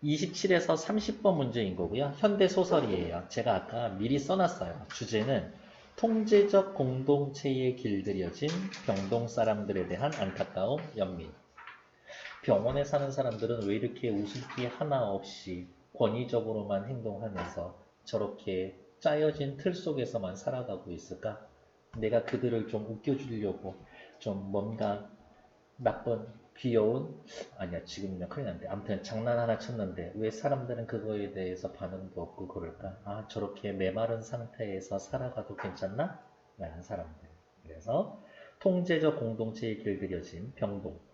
27에서 30번 문제인 거고요. 현대소설이에요. 제가 아까 미리 써놨어요. 주제는 통제적 공동체에 길들여진 병동 사람들에 대한 안타까움, 연민. 병원에 사는 사람들은 왜 이렇게 웃음기 하나 없이 권위적으로만 행동하면서 저렇게 짜여진 틀 속에서만 살아가고 있을까? 내가 그들을 좀 웃겨주려고 좀 뭔가 나쁜 귀여운 아니야 지금이면 큰일 났는데 아무튼 장난 하나 쳤는데 왜 사람들은 그거에 대해서 반응도 없고 그럴까? 아 저렇게 메마른 상태에서 살아가도 괜찮나? 라는 사람들. 그래서 통제적 공동체에 길들여진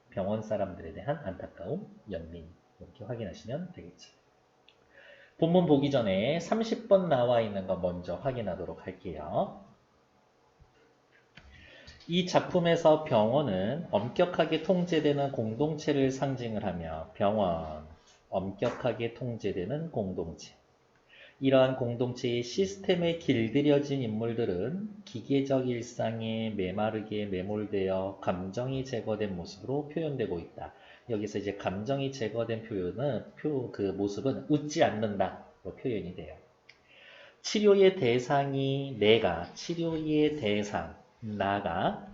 병원 사람들에 대한 안타까움, 연민 이렇게 확인하시면 되겠죠. 본문 보기 전에 30번 나와 있는 거 먼저 확인하도록 할게요. 이 작품에서 병원은 엄격하게 통제되는 공동체를 상징을 하며 병원, 엄격하게 통제되는 공동체. 이러한 공동체의 시스템에 길들여진 인물들은 기계적 일상에 메마르게 매몰되어 감정이 제거된 모습으로 표현되고 있다. 여기서 이제 감정이 제거된 표현은 그 모습은 웃지 않는다로 표현이 돼요. 치료의 대상이 내가, 치료의 대상, 나가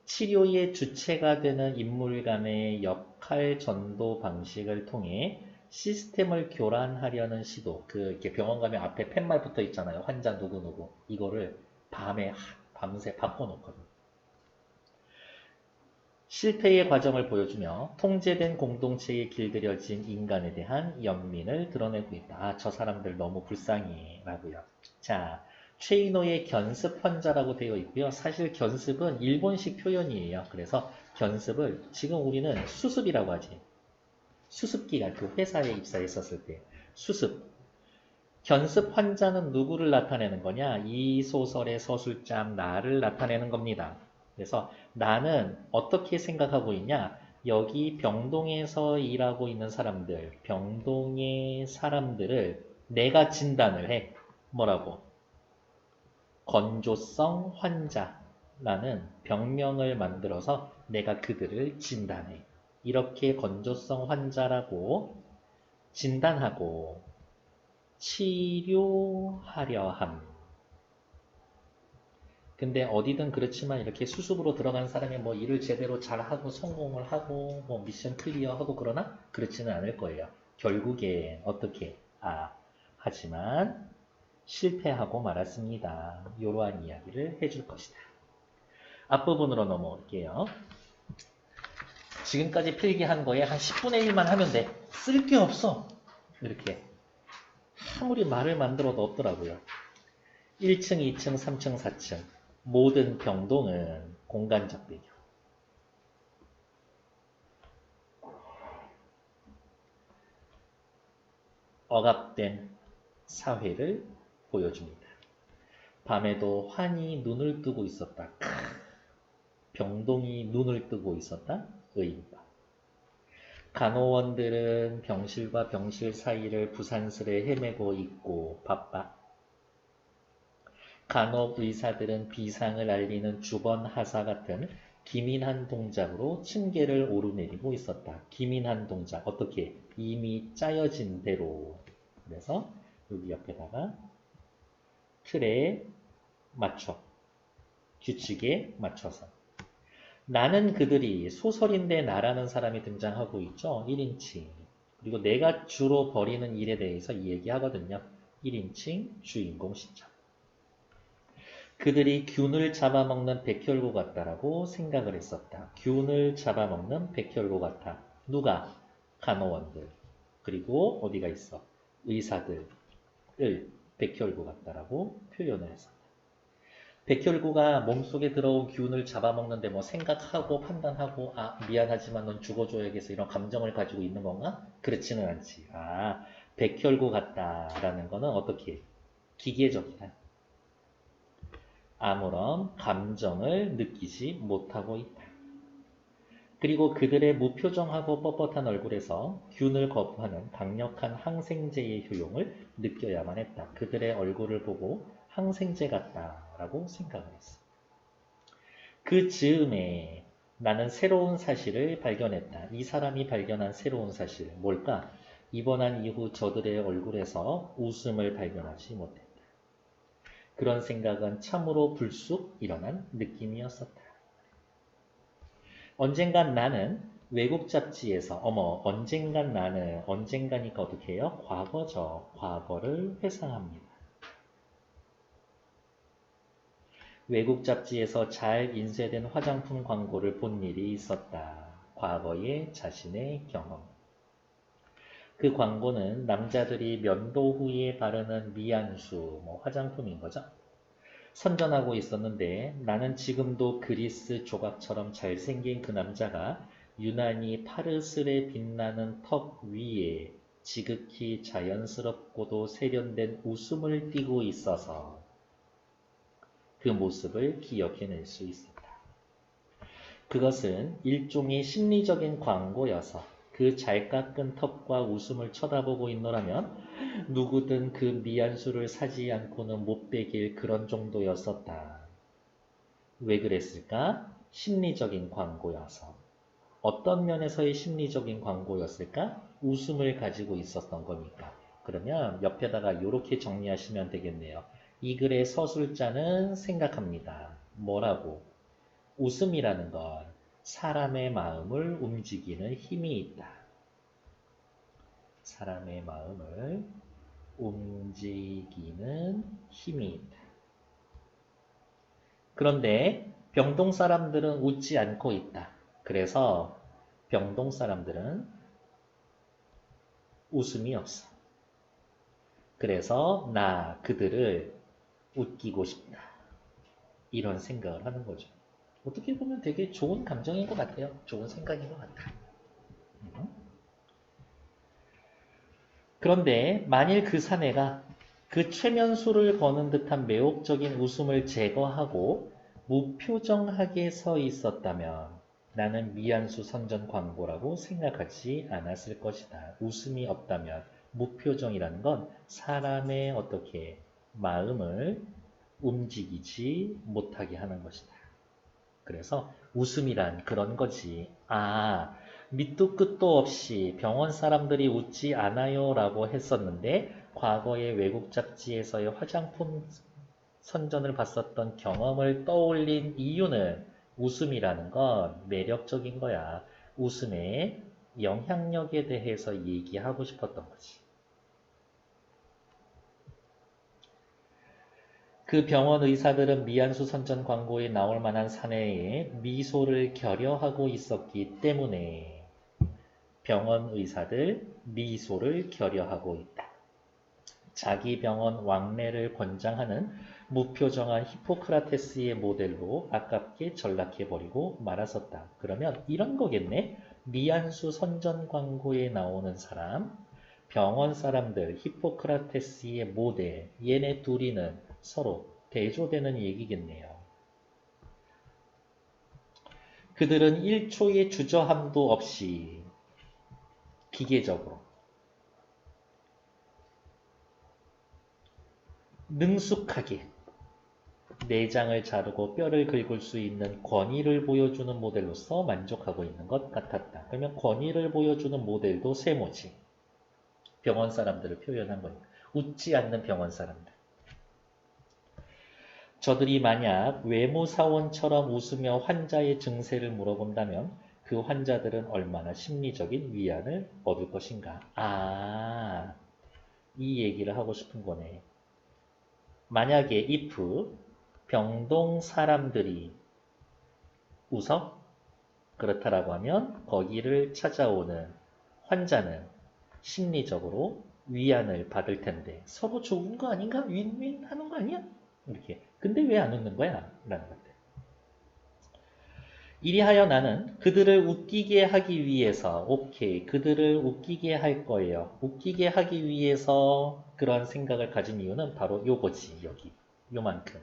치료의 주체가 되는 인물 간의 역할 전도 방식을 통해 시스템을 교란하려는 시도. 이렇게 병원 가면 앞에 팻말 붙어 있잖아요. 환자 누구누구. 이거를 밤새 바꿔놓거든. 실패의 과정을 보여주며 통제된 공동체에 길들여진 인간에 대한 연민을 드러내고 있다. 아, 저 사람들 너무 불쌍해. 라고요. 자, 최인호의 견습 환자라고 되어 있고요. 사실 견습은 일본식 표현이에요. 그래서 견습을 지금 우리는 수습이라고 하지. 수습기가 그 회사에 입사했었을 때 수습. 견습 환자는 누구를 나타내는 거냐? 이 소설의 서술장 나를 나타내는 겁니다. 그래서 나는 어떻게 생각하고 있냐? 여기 병동에서 일하고 있는 사람들, 병동의 사람들을 내가 진단을 해. 뭐라고? 건조성 환자라는 병명을 만들어서 내가 그들을 진단해. 이렇게 건조성 환자라고 진단하고 치료하려 함. 근데 어디든 그렇지만 이렇게 수습으로 들어간 사람이 뭐 일을 제대로 잘하고 성공을 하고 뭐 미션 클리어하고 그러나 그렇지는 않을 거예요. 결국에 어떻게? 하지만 실패하고 말았습니다. 이러한 이야기를 해줄 것이다. 앞부분으로 넘어올게요. 지금까지 필기한 거에 한 10분의 1만 하면 돼. 쓸 게 없어. 이렇게. 아무리 말을 만들어도 없더라고요. 1층, 2층, 3층, 4층. 모든 병동은 공간적 배경. 억압된 사회를 보여줍니다. 밤에도 환이 눈을 뜨고 있었다. 병동이 눈을 뜨고 있었다. 의인바. 간호원들은 병실과 병실 사이를 부산스레 헤매고 있고 바빠. 간호의사들은 비상을 알리는 주번하사 같은 기민한 동작으로 층계를 오르내리고 있었다. 기민한 동작. 어떻게? 이미 짜여진 대로. 그래서 여기 옆에다가 틀에 맞춰. 규칙에 맞춰서. 나는 그들이 소설인데 나라는 사람이 등장하고 있죠. 1인칭. 그리고 내가 주로 벌이는 일에 대해서 이 얘기하거든요. 1인칭 주인공 시점. 그들이 균을 잡아먹는 백혈구 같다라고 생각을 했었다. 균을 잡아먹는 백혈구 같아. 누가? 간호원들. 그리고 어디가 있어? 의사들을 백혈구 같다라고 표현을 했었다. 백혈구가 몸속에 들어온 균을 잡아먹는데 뭐 생각하고 판단하고 미안하지만 넌 죽어줘야겠어 이런 감정을 가지고 있는 건가? 그렇지는 않지. 백혈구 같다라는 거는 어떻게? 기계적이다. 아무런 감정을 느끼지 못하고 있다. 그리고 그들의 무표정하고 뻣뻣한 얼굴에서 균을 거부하는 강력한 항생제의 효용을 느껴야만 했다. 그들의 얼굴을 보고 항생제 같다라고 생각을 했어. 그 즈음에 나는 새로운 사실을 발견했다. 이 사람이 발견한 새로운 사실, 뭘까? 입원한 이후 저들의 얼굴에서 웃음을 발견하지 못했다. 그런 생각은 참으로 불쑥 일어난 느낌이었었다. 언젠간 나는 외국 잡지에서 언젠간 나는 언젠가니까 어떻게 해요? 과거죠. 과거를 회상합니다. 외국 잡지에서 잘 인쇄된 화장품 광고를 본 일이 있었다. 과거의 자신의 경험. 그 광고는 남자들이 면도 후에 바르는 미안수, 화장품인 거죠. 선전하고 있었는데 나는 지금도 그리스 조각처럼 잘생긴 그 남자가 유난히 파르스레 빛나는 턱 위에 지극히 자연스럽고도 세련된 웃음을 띠고 있어서 그 모습을 기억해낼 수 있었다. 그것은 일종의 심리적인 광고여서 그 잘 깎은 턱과 웃음을 쳐다보고 있노라면 누구든 그 미안수를 사지 않고는 못 베길 그런 정도였었다. 왜 그랬을까? 심리적인 광고여서. 어떤 면에서의 심리적인 광고였을까? 웃음을 가지고 있었던 거니까. 그러면 옆에다가 이렇게 정리하시면 되겠네요. 이 글의 서술자는 생각합니다. 뭐라고? 웃음이라는 건 사람의 마음을 움직이는 힘이 있다. 사람의 마음을 움직이는 힘이 있다. 그런데 병동 사람들은 웃지 않고 있다. 그래서 병동 사람들은 웃음이 없어. 그래서 그들을 웃기고 싶다. 이런 생각을 하는 거죠. 어떻게 보면 되게 좋은 감정인 것 같아요. 좋은 생각인 것 같아요. 그런데 만일 그 사내가 그 최면수를 거는 듯한 매혹적인 웃음을 제거하고 무표정하게 서 있었다면 나는 미안수 선전 광고라고 생각하지 않았을 것이다. 웃음이 없다면 무표정이라는 건 사람의 마음을 움직이지 못하게 하는 것이다. 그래서 웃음이란 그런 거지. 밑도 끝도 없이 병원 사람들이 웃지 않아요 라고 했었는데 과거의 외국 잡지에서의 화장품 선전을 봤었던 경험을 떠올린 이유는 웃음이라는 건 매력적인 거야. 웃음의 영향력에 대해서 얘기하고 싶었던 거지. 그 병원 의사들은 미안수 선전 광고에 나올 만한 사내에 미소를 결여하고 있었기 때문에 병원 의사들 미소를 결여하고 있다. 자기 병원 왕래를 권장하는 무표정한 히포크라테스의 모델로 아깝게 전락해버리고 말았었다. 그러면 이런 거겠네. 미안수 선전 광고에 나오는 사람, 병원 사람들, 히포크라테스의 모델, 얘네 둘이는 서로 대조되는 얘기겠네요. 그들은 1초의 주저함도 없이 기계적으로 능숙하게 내장을 자르고 뼈를 긁을 수 있는 권위를 보여주는 모델로서 만족하고 있는 것 같았다. 그러면 권위를 보여주는 모델도 세모지. 병원 사람들을 표현한 거니까. 웃지 않는 병원 사람들. 저들이 만약 외모사원처럼 웃으며 환자의 증세를 물어본다면 그 환자들은 얼마나 심리적인 위안을 얻을 것인가. 이 얘기를 하고 싶은 거네. 만약에 if 병동 사람들이 웃어? 그렇다라고 하면 거기를 찾아오는 환자는 심리적으로 위안을 받을 텐데 서로 좋은 거 아닌가? 윈윈 하는 거 아니야? 이렇게. 근데 왜 안 웃는 거야? 라는 건데. 이리하여 나는 그들을 웃기게 하기 위해서 그들을 웃기게 할 거예요. 웃기게 하기 위해서 그런 생각을 가진 이유는 바로 요거지. 여기. 요만큼.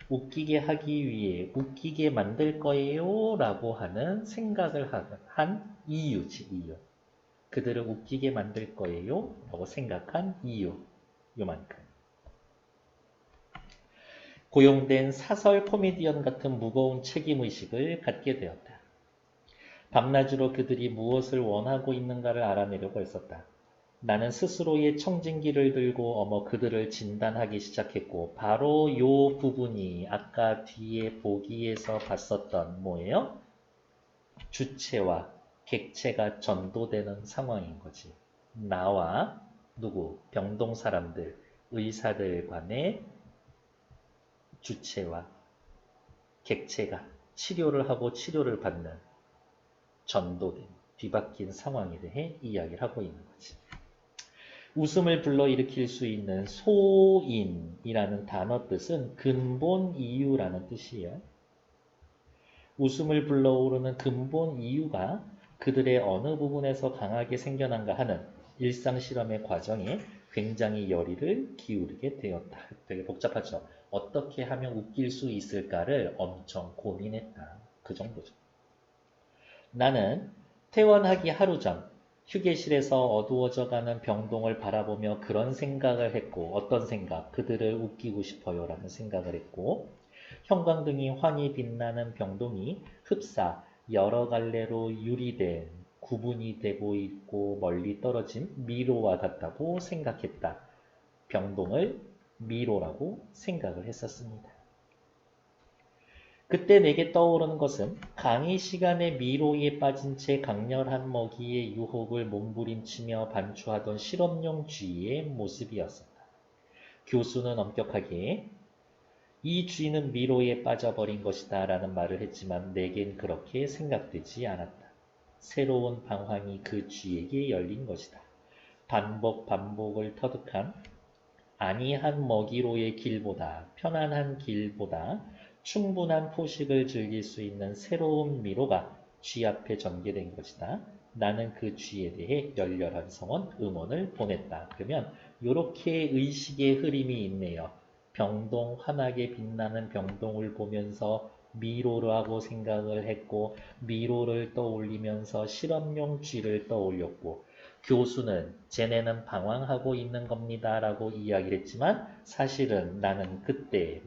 웃기게 하기 위해 웃기게 만들 거예요 라고 하는 생각을 한 이유지. 이유. 그들을 웃기게 만들 거예요 라고 생각한 이유. 요만큼. 고용된 사설 코미디언 같은 무거운 책임의식을 갖게 되었다. 밤낮으로 그들이 무엇을 원하고 있는가를 알아내려고 했었다. 나는 스스로의 청진기를 들고 그들을 진단하기 시작했고 바로 요 부분이 아까 뒤에 보기에서 봤었던 뭐예요? 주체와 객체가 전도되는 상황인 거지. 나와 누구? 병동 사람들, 의사들 간의 주체와 객체가 치료를 하고 치료를 받는 전도된 뒤바뀐 상황에 대해 이야기를 하고 있는 거지. 웃음을 불러일으킬 수 있는 소인이라는 단어 뜻은 근본 이유라는 뜻이에요. 웃음을 불러오르는 근본 이유가 그들의 어느 부분에서 강하게 생겨난가 하는 일상 실험의 과정에 굉장히 열의를 기울이게 되었다. 되게 복잡하죠. 어떻게 하면 웃길 수 있을까를 엄청 고민했다. 그 정도죠. 나는 퇴원하기 하루 전 휴게실에서 어두워져가는 병동을 바라보며 그런 생각을 했고 어떤 생각? 그들을 웃기고 싶어요 라는 생각을 했고 형광등이 환히 빛나는 병동이 흡사 여러 갈래로 유리된 구분이 되고 있고 멀리 떨어진 미로와 같다고 생각했다. 병동을 미로라고 생각을 했었습니다. 그때 내게 떠오르는 것은 강의 시간에 미로에 빠진 채 강렬한 먹이의 유혹을 몸부림치며 반추하던 실험용 쥐의 모습이었었다. 교수는 엄격하게 이 쥐는 미로에 빠져버린 것이다 라는 말을 했지만 내겐 그렇게 생각되지 않았다. 새로운 방황이 그 쥐에게 열린 것이다. 반복을 터득한 안이한 먹이로의 길보다 편안한 길보다 충분한 포식을 즐길 수 있는 새로운 미로가 쥐 앞에 전개된 것이다. 나는 그 쥐에 대해 열렬한 성원, 응원을 보냈다. 그러면 이렇게 의식의 흐름이 있네요. 병동, 환하게 빛나는 병동을 보면서 미로라고 생각을 했고 미로를 떠올리면서 실험용 쥐를 떠올렸고 교수는 쟤네는 방황하고 있는 겁니다 라고 이야기를 했지만 사실은 나는 그때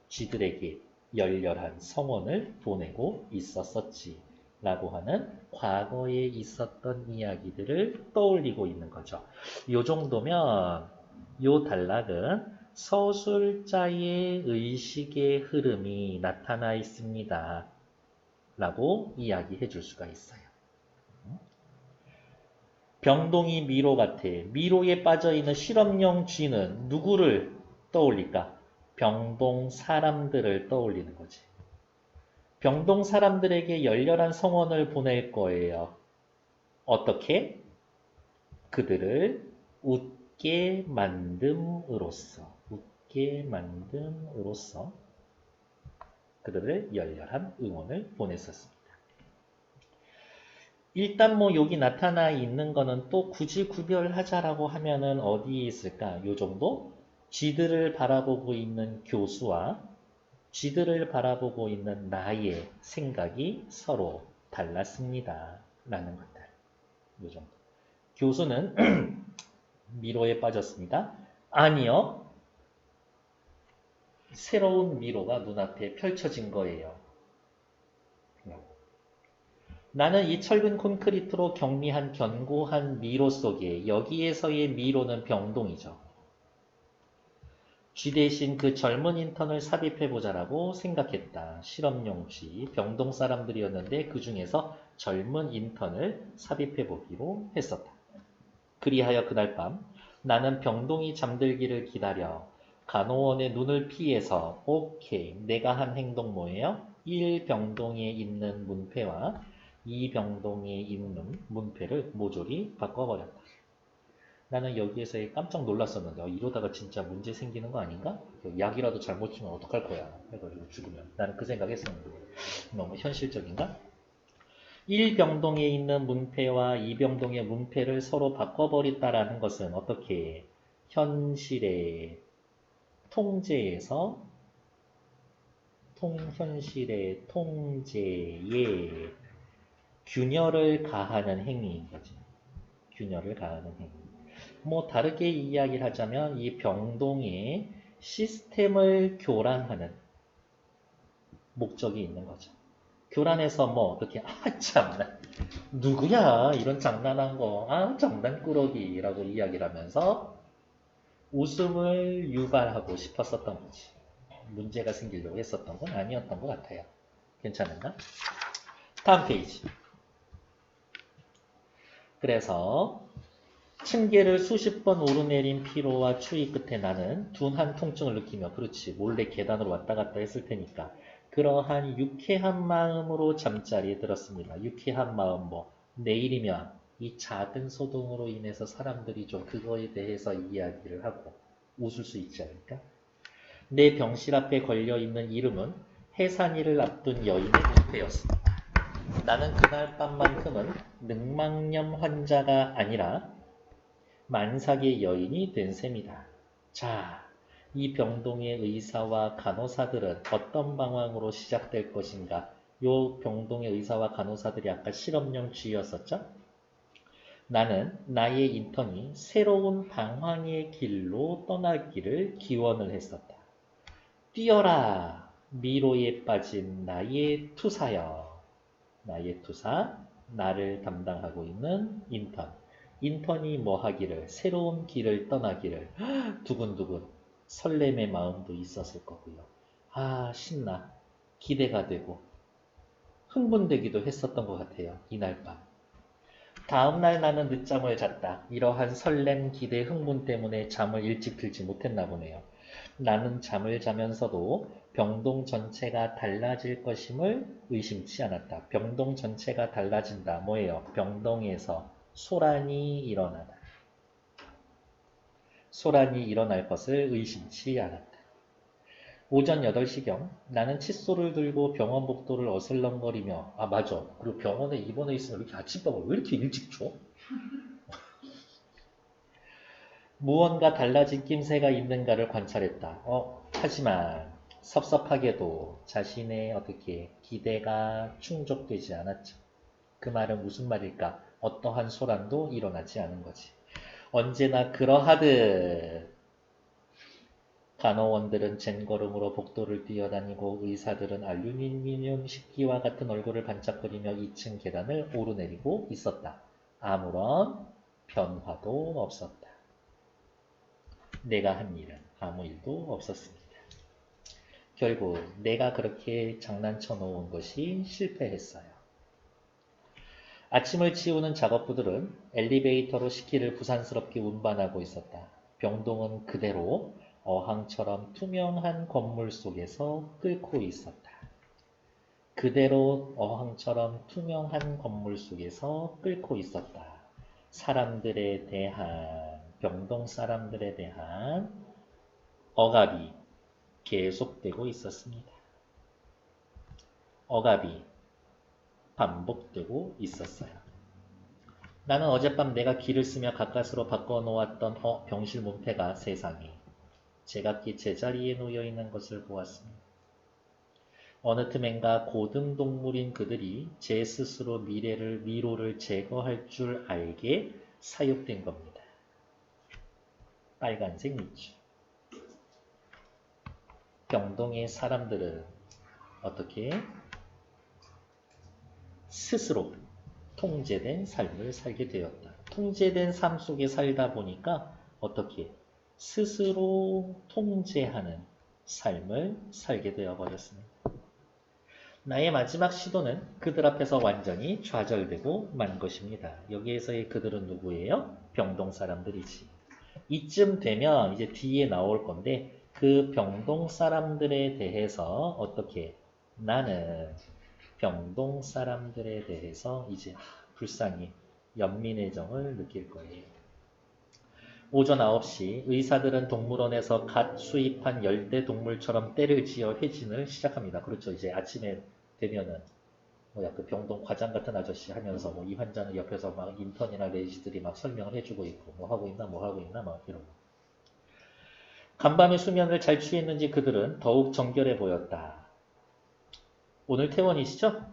쥐들에게 열렬한 성원을 보내고 있었었지 라고 하는 과거에 있었던 이야기들을 떠올리고 있는 거죠. 이 정도면 이 단락은 서술자의 의식의 흐름이 나타나 있습니다 라고 이야기해 줄 수가 있어요. 병동이 미로 같아. 미로에 빠져있는 실험용 쥐는 누구를 떠올릴까? 병동 사람들을 떠올리는 거지. 병동 사람들에게 열렬한 성원을 보낼 거예요. 어떻게? 그들을 웃게 만듦으로써 그들을 열렬한 응원을 보냈었습니다. 일단 여기 나타나 있는 거는 또 굳이 구별하자라고 하면은 어디에 있을까? 요 정도? 쥐들을 바라보고 있는 교수와 쥐들을 바라보고 있는 나의 생각이 서로 달랐습니다. 라는 것들. 요 정도. 교수는 미로에 빠졌습니다. 아니요. 새로운 미로가 눈앞에 펼쳐진 거예요. 나는 이 철근 콘크리트로 격리한 견고한 미로 속에 여기에서의 미로는 병동이죠. 쥐 대신 그 젊은 인턴을 삽입해보자라고 생각했다. 실험용 쥐, 병동 사람들이었는데 그 중에서 젊은 인턴을 삽입해보기로 했었다. 그리하여 그날 밤 나는 병동이 잠들기를 기다려 간호원의 눈을 피해서 오케이, 내가 한 행동 뭐예요? 1병동에 있는 문패와 2병동에 있는 문패를 모조리 바꿔버렸다. 나는 여기에서 깜짝 놀랐었는데 이러다가 진짜 문제 생기는 거 아닌가? 약이라도 잘못 주면 어떡할 거야 해가지고 죽으면 나는 그 생각했었는데 너무 현실적인가? 1병동에 있는 문패와 2병동의 문패를 서로 바꿔버렸다라는 것은 어떻게 현실의 통제에서 현실의 통제에 균열을 가하는 행위인 거지. 균열을 가하는 행위. 다르게 이야기를 하자면 이 병동의 시스템을 교란하는 목적이 있는 거죠. 교란에서 뭐 어떻게 참나 누구야 이런 장난한 거 장난꾸러기라고 이야기를 하면서 웃음을 유발하고 싶었었던 거지. 문제가 생기려고 했었던 건 아니었던 것 같아요. 괜찮은가? 다음 페이지. 그래서 층계를 수십 번 오르내린 피로와 추위 끝에 나는 둔한 통증을 느끼며 그렇지 몰래 계단으로 왔다 갔다 했을 테니까 그러한 유쾌한 마음으로 잠자리에 들었습니다. 유쾌한 마음 뭐 내일이면 이 작은 소동으로 인해서 사람들이 좀 그거에 대해서 이야기를 하고 웃을 수 있지 않을까? 내 병실 앞에 걸려있는 이름은 해산이를 앞둔 여인의 은퇴였습니다. 나는 그날 밤만큼은 늑막염 환자가 아니라 만삭의 여인이 된 셈이다. 자, 이 병동의 의사와 간호사들은 어떤 방황으로 시작될 것인가? 요 병동의 의사와 간호사들이 아까 실험용 쥐였었죠? 나는 나의 인턴이 새로운 방황의 길로 떠나기를 기원을 했었다. 뛰어라! 미로에 빠진 나의 투사여. 나의 투사, 나를 담당하고 있는 인턴. 인턴이 뭐 하기를, 새로운 길을 떠나기를, 두근두근 설렘의 마음도 있었을 거고요. 신나. 기대가 되고, 흥분되기도 했었던 것 같아요. 이날 밤. 다음날 나는 늦잠을 잤다. 이러한 설렘, 기대, 흥분 때문에 잠을 일찍 들지 못했나 보네요. 나는 잠을 자면서도 병동 전체가 달라질 것임을 의심치 않았다. 병동 전체가 달라진다. 뭐예요? 병동에서 소란이 일어나다. 소란이 일어날 것을 의심치 않았다. 오전 8시경 나는 칫솔을 들고 병원 복도를 어슬렁거리며 맞아. 그리고 병원에 입원해 있으면 이렇게 아침밥을 왜 이렇게 일찍 줘? 무언가 달라진 낌새가 있는가를 관찰했다. 하지만 섭섭하게도 자신의 어떻게 기대가 충족되지 않았죠. 그 말은 무슨 말일까? 어떠한 소란도 일어나지 않은 거지. 언제나 그러하듯 간호원들은 젠걸음으로 복도를 뛰어다니고 의사들은 알루미늄 식기와 같은 얼굴을 반짝거리며 2층 계단을 오르내리고 있었다. 아무런 변화도 없었다. 내가 한 일은 아무 일도 없었습니다. 결국 내가 그렇게 장난쳐 놓은 것이 실패했어요. 아침을 치우는 작업부들은 엘리베이터로 식기를 부산스럽게 운반하고 있었다. 병동은 그대로 어항처럼 투명한 건물 속에서 끓고 있었다. 그대로 어항처럼 투명한 건물 속에서 끓고 있었다. 사람들에 대한, 병동 사람들에 대한 억압이 계속되고 있었습니다. 억압이 반복되고 있었어요. 나는 어젯밤 내가 기를 쓰며 가까스로 바꿔놓았던 병실 문패가 세상에 제각기 제자리에 놓여있는 것을 보았습니다. 어느 틈엔가 고등동물인 그들이 제 스스로 미로를 제거할 줄 알게 사육된 겁니다. 빨간색 밑줄. 병동의 사람들은 어떻게 스스로 통제된 삶을 살게 되었다. 통제된 삶 속에 살다 보니까 어떻게 스스로 통제하는 삶을 살게 되어버렸습니다. 나의 마지막 시도는 그들 앞에서 완전히 좌절되고 만 것입니다. 여기에서의 그들은 누구예요? 병동 사람들이지. 이쯤 되면 이제 뒤에 나올 건데 그 병동 사람들에 대해서 어떻게 나는 병동 사람들에 대해서 이제 불쌍히 연민의 정을 느낄 거예요. 오전 9시 의사들은 동물원에서 갓 수입한 열대 동물처럼 떼를 지어 회진을 시작합니다. 그렇죠. 이제 아침에 되면은 그 병동 과장 같은 아저씨 하면서 이 환자는 옆에서 막 인턴이나 레지들이 막 설명을 해주고 있고 뭐 하고 있나 막 이러고. 간밤의 수면을 잘 취했는지 그들은 더욱 정결해 보였다. 오늘 퇴원이시죠?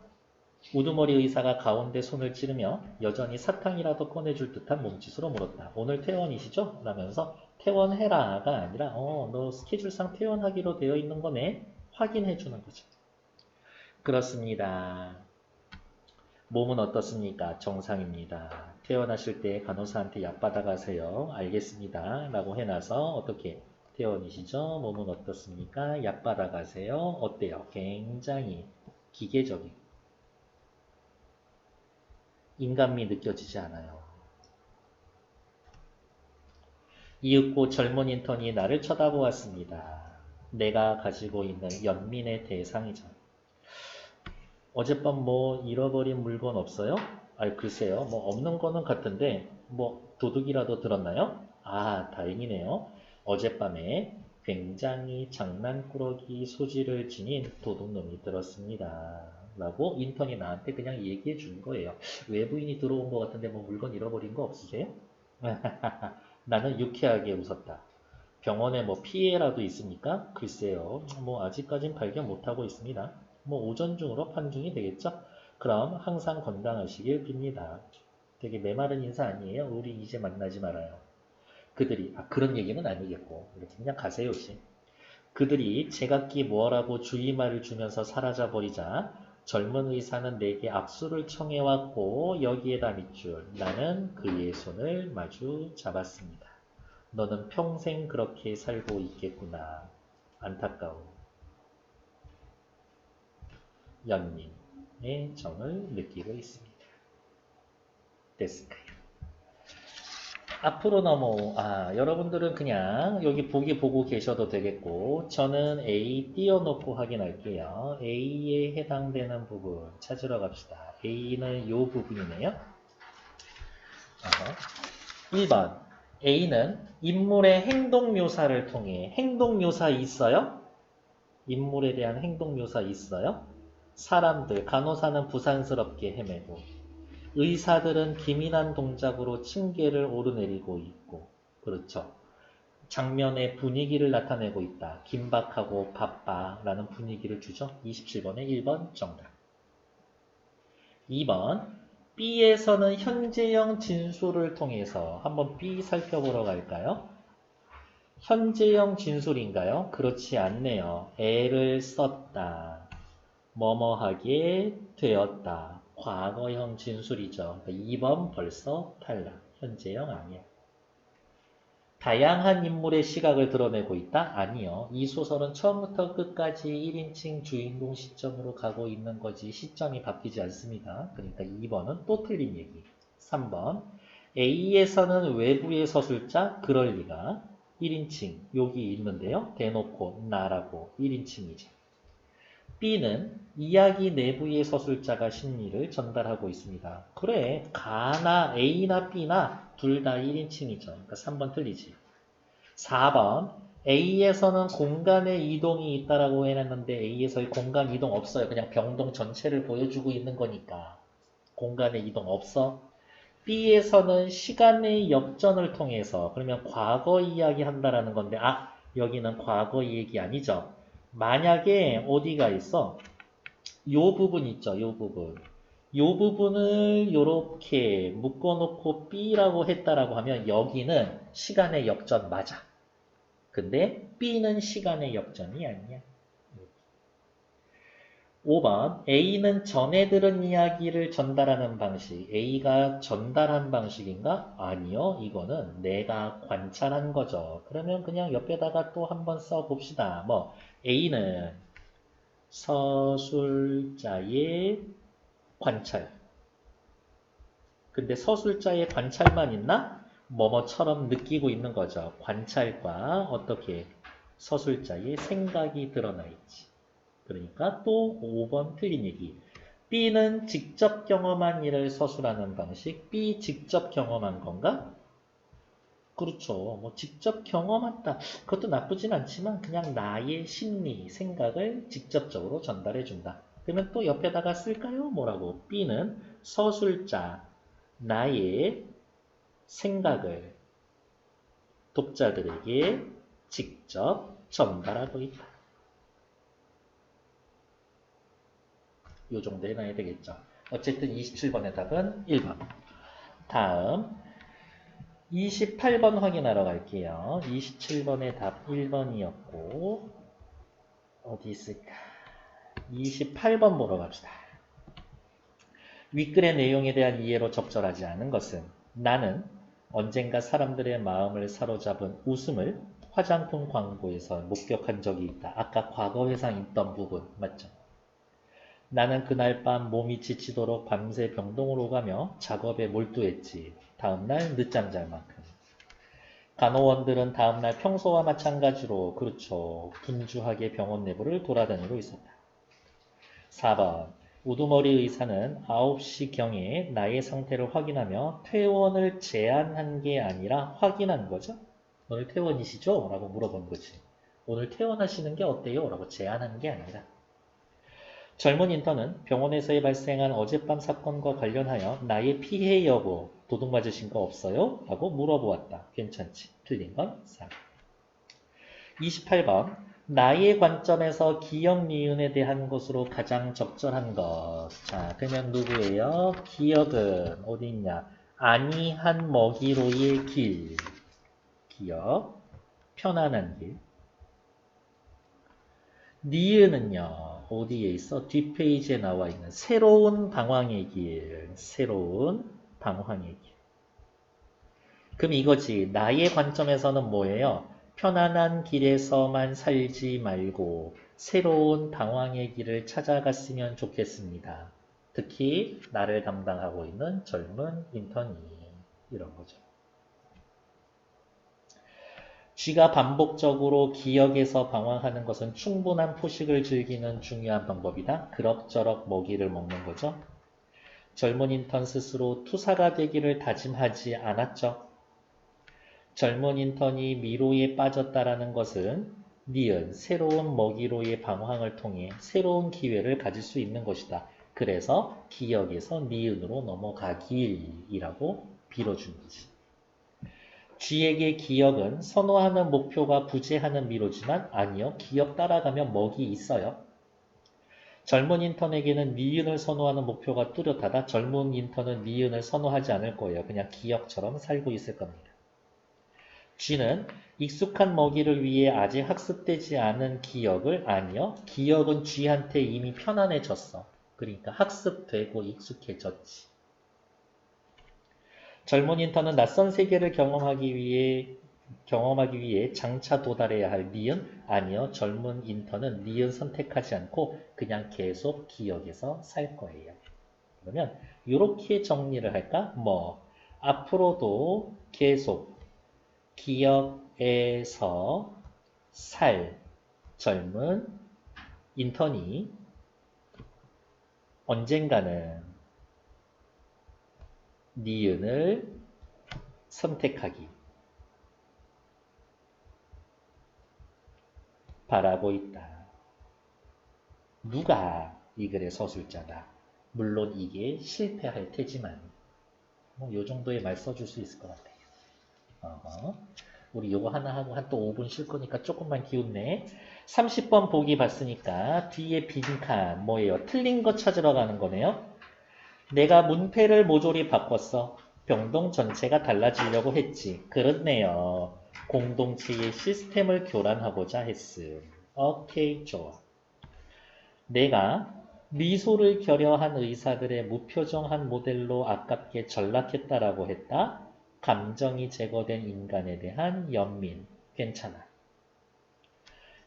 우두머리 의사가 가운데 손을 찌르며 여전히 사탕이라도 꺼내줄 듯한 몸짓으로 물었다. 오늘 퇴원이시죠? 라면서 퇴원해라가 아니라 너 스케줄상 퇴원하기로 되어 있는 거네? 확인해 주는 거죠. 그렇습니다. 몸은 어떻습니까? 정상입니다. 태어나실 때 간호사한테 약 받아가세요. 알겠습니다. 라고 해놔서 어떻게 퇴원이시죠? 몸은 어떻습니까? 약 받아가세요. 어때요? 굉장히 기계적인 인간미 느껴지지 않아요. 이윽고 젊은 인턴이 나를 쳐다보았습니다. 내가 가지고 있는 연민의 대상이죠. 어젯밤 뭐 잃어버린 물건 없어요? 아이 글쎄요. 뭐 없는 거는 같은데 뭐 도둑이라도 들었나요? 아 다행이네요. 어젯밤에 굉장히 장난꾸러기 소지를 지닌 도둑놈이 들었습니다. 라고 인턴이 나한테 그냥 얘기해 준 거예요. 외부인이 들어온 것 같은데 뭐 물건 잃어버린 거 없으세요? 나는 유쾌하게 웃었다. 병원에 뭐 피해라도 있습니까? 글쎄요. 뭐 아직까진 발견 못하고 있습니다. 뭐 오전 중으로 판중이 되겠죠? 그럼 항상 건강하시길 빕니다. 되게 메마른 인사 아니에요? 우리 이제 만나지 말아요. 그들이 그런 얘기는 아니겠고 이렇게 그냥 가세요 씨. 그들이 제각기 뭐라고 주의말을 주면서 사라져버리자 젊은 의사는 내게 압수를 청해왔고 여기에다 밑줄 나는 그의 손을 마주 잡았습니다. 너는 평생 그렇게 살고 있겠구나. 안타까워. 연민의 정을 느끼고 있습니다. 데스크요. 앞으로 여러분들은 그냥 여기 보기 보고 계셔도 되겠고 저는 A 띄워놓고 확인할게요. A에 해당되는 부분 찾으러 갑시다. A는 요 부분이네요. 1번 A는 인물의 행동 묘사를 통해 행동 묘사 있어요? 인물에 대한 행동 묘사 있어요? 사람들, 간호사는 부산스럽게 헤매고 의사들은 기민한 동작으로 층계를 오르내리고 있고 그렇죠. 장면의 분위기를 나타내고 있다. 긴박하고 바빠 라는 분위기를 주죠. 27번에 1번 정답. 2번 B에서는 현재형 진술을 통해서 한번 B 살펴보러 갈까요? 현재형 진술인가요? 그렇지 않네요. 애를 썼다. 뭐뭐하게 되었다. 과거형 진술이죠. 2번 벌써 탈락. 현재형 아니야. 다양한 인물의 시각을 드러내고 있다? 아니요. 이 소설은 처음부터 끝까지 1인칭 주인공 시점으로 가고 있는 거지 시점이 바뀌지 않습니다. 그러니까 2번은 또 틀린 얘기. 3번 A에서는 외부의 서술자? 그럴 리가. 1인칭 여기 있는데요. 대놓고 나라고 1인칭이지. B는 이야기 내부의 서술자가 심리를 전달하고 있습니다. 그래, 가나 A나 B나 둘 다 1인칭이죠. 그러니까 3번 틀리지. 4번 A에서는 공간의 이동이 있다라고 해놨는데 A에서의 공간 이동 없어요. 그냥 병동 전체를 보여주고 있는 거니까. 공간의 이동 없어. B에서는 시간의 역전을 통해서 그러면 과거 이야기 한다라는 건데 여기는 과거 얘기 아니죠. 만약에 어디가 있어? 요 부분 있죠. 요 부분. 요 부분을 요렇게 묶어놓고 B라고 했다라고 하면 여기는 시간의 역전 맞아. 근데 B는 시간의 역전이 아니야. 5번 A는 전에 들은 이야기를 전달하는 방식. A가 전달한 방식인가? 아니요. 이거는 내가 관찰한 거죠. 그러면 그냥 옆에다가 또 한번 써봅시다. A는 서술자의 관찰. 근데 서술자의 관찰만 있나? 뭐뭐처럼 느끼고 있는 거죠. 관찰과 어떻게 서술자의 생각이 드러나 있지. 그러니까 또 5번 틀린 얘기. B는 직접 경험한 일을 서술하는 방식. B 직접 경험한 건가? 그렇죠. 직접 경험했다. 그것도 나쁘진 않지만 그냥 나의 심리, 생각을 직접적으로 전달해준다. 그러면 또 옆에다가 쓸까요? 뭐라고? B는 서술자, 나의 생각을 독자들에게 직접 전달하고 있다. 요 정도 해놔야 되겠죠. 어쨌든 27번의 답은 1번. 다음 28번 확인하러 갈게요. 27번의 답 1번이었고 어디 있을까? 28번 보러 갑시다. 윗글의 내용에 대한 이해로 적절하지 않은 것은 나는 언젠가 사람들의 마음을 사로잡은 웃음을 화장품 광고에서 목격한 적이 있다. 아까 과거 회상 있던 부분 맞죠? 나는 그날 밤 몸이 지치도록 밤새 병동으로 가며 작업에 몰두했지. 다음날 늦잠 잘 만큼. 간호원들은 다음날 평소와 마찬가지로 그렇죠. 분주하게 병원 내부를 돌아다니고 있었다. 4번 우두머리 의사는 9시경에 나의 상태를 확인하며 퇴원을 제안한 게 아니라 확인한 거죠. 오늘 퇴원이시죠? 라고 물어본 거지. 오늘 퇴원하시는 게 어때요? 라고 제안한 게 아니라. 젊은 인턴은 병원에서 발생한 어젯밤 사건과 관련하여 나의 피해 여부 도둑 맞으신 거 없어요? 라고 물어보았다. 괜찮지? 틀린 건 4. 28번 나의 관점에서 기억 니은에 대한 것으로 가장 적절한 것. 자, 그러면 누구예요? 기억은 어디 있냐? 아니한 먹이로의 길. 기억. 편안한 길. 니은은요. 어디에 있어? 뒷페이지에 나와 있는 새로운 방황의 길. 새로운 방황의 길. 그럼 이거지. 나의 관점에서는 뭐예요? 편안한 길에서만 살지 말고 새로운 방황의 길을 찾아갔으면 좋겠습니다. 특히 나를 담당하고 있는 젊은 인턴이 이런 거죠. 쥐가 반복적으로 기억에서 방황하는 것은 충분한 포식을 즐기는 중요한 방법이다. 그럭저럭 먹이를 먹는 거죠. 젊은 인턴 스스로 투사가 되기를 다짐하지 않았죠. 젊은 인턴이 미로에 빠졌다라는 것은 니은, 새로운 먹이로의 방황을 통해 새로운 기회를 가질 수 있는 것이다. 그래서 기억에서 니은으로 넘어가길이라고 빌어준 거지. 쥐에게 기억은 선호하는 목표가 부재하는 미로지만 아니요. 기억 따라가면 먹이 있어요. 젊은 인턴에게는 니은을 선호하는 목표가 뚜렷하다. 젊은 인턴은 니은을 선호하지 않을 거예요. 그냥 기억처럼 살고 있을 겁니다. 쥐는 익숙한 먹이를 위해 아직 학습되지 않은 기억을 아니요. 기억은 쥐한테 이미 편안해졌어. 그러니까 학습되고 익숙해졌지. 젊은 인턴은 낯선 세계를 경험하기 위해 장차 도달해야 할 니은? 아니요. 젊은 인턴은 니은 선택하지 않고 그냥 계속 기억에서 살 거예요. 그러면 이렇게 정리를 할까? 앞으로도 계속 기억에서 살 젊은 인턴이 언젠가는 니은을 선택하기 바라고 있다. 누가 이 글의 서술자다. 물론 이게 실패할 테지만 요 정도의 말 써줄 수 있을 것 같아요. 우리 요거 하나 하고 한 또 5분 쉴 거니까 조금만 기운내. 30번 보기 봤으니까 뒤에 빈칸 뭐예요? 틀린 거 찾으러 가는 거네요. 내가 문패를 모조리 바꿨어. 병동 전체가 달라지려고 했지. 그렇네요. 공동체의 시스템을 교란하고자 했음. 오케이, 좋아. 내가 미소를 결여한 의사들의 무표정한 모델로 아깝게 전락했다라고 했다. 감정이 제거된 인간에 대한 연민. 괜찮아.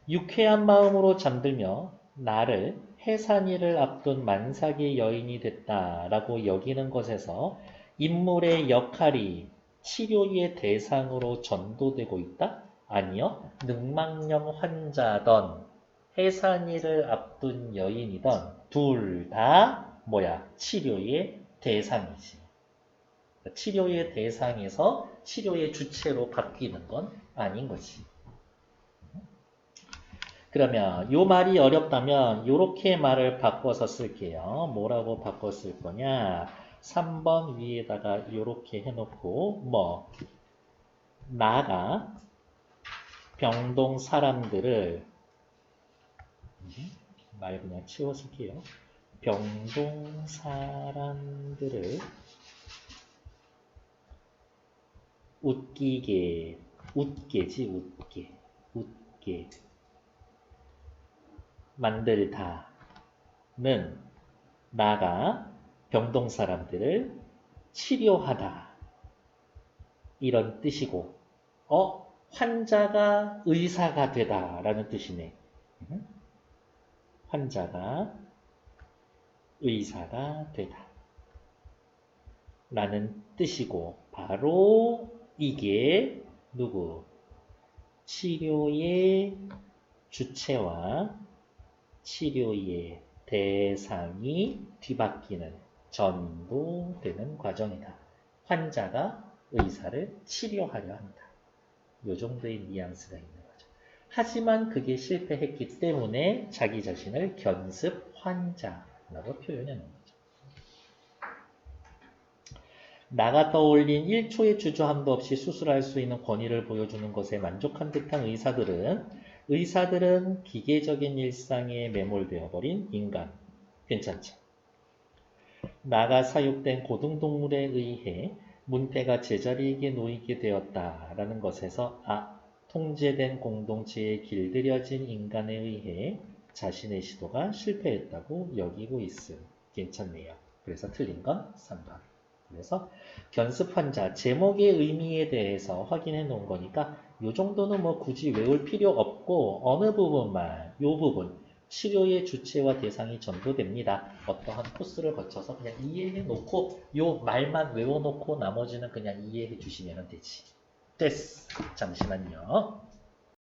유쾌한 마음으로 잠들며 나를 해산일을 앞둔 만삭의 여인이 됐다라고 여기는 것에서 인물의 역할이 치료의 대상으로 전도되고 있다? 아니요. 늑막염 환자던 해산일을 앞둔 여인이던 둘 다 치료의 대상이지. 치료의 대상에서 치료의 주체로 바뀌는 건 아닌 거지. 그러면 요 말이 어렵다면 요렇게 말을 바꿔서 쓸게요. 뭐라고 바꿔 쓸 거냐? 3번 위에다가 요렇게 해놓고 나가 병동 사람들을 말 그냥 치워 쓸게요. 병동 사람들을 웃게 만들다. 나가 병동 사람들을 치료하다. 이런 뜻이고, 환자가 의사가 되다. 라는 뜻이네. 환자가 의사가 되다. 라는 뜻이고, 바로 이게 누구? 치료의 주체와 치료의 대상이 뒤바뀌는 전도되는 과정이다. 환자가 의사를 치료하려 한다. 이 정도의 뉘앙스가 있는 거죠. 하지만 그게 실패했기 때문에 자기 자신을 견습 환자라고 표현해 놓은 거죠. 나가 떠올린 1초의 주저함도 없이 수술할 수 있는 권위를 보여주는 것에 만족한 듯한 의사들은 기계적인 일상에 매몰되어 버린 인간. 괜찮죠? 나가 사육된 고등동물에 의해 문태가 제자리에게 놓이게 되었다라는 것에서 통제된 공동체에 길들여진 인간에 의해 자신의 시도가 실패했다고 여기고 있음. 괜찮네요. 그래서 틀린 건 3번. 그래서 견습 환자 제목의 의미에 대해서 확인해 놓은 거니까 이 정도는 뭐 굳이 외울 필요 없고 어느 부분만 이 부분 치료의 주체와 대상이 전도됩니다. 어떠한 코스를 거쳐서 그냥 이해해 놓고 이 말만 외워 놓고 나머지는 그냥 이해해 주시면 되지. 됐어. 잠시만요.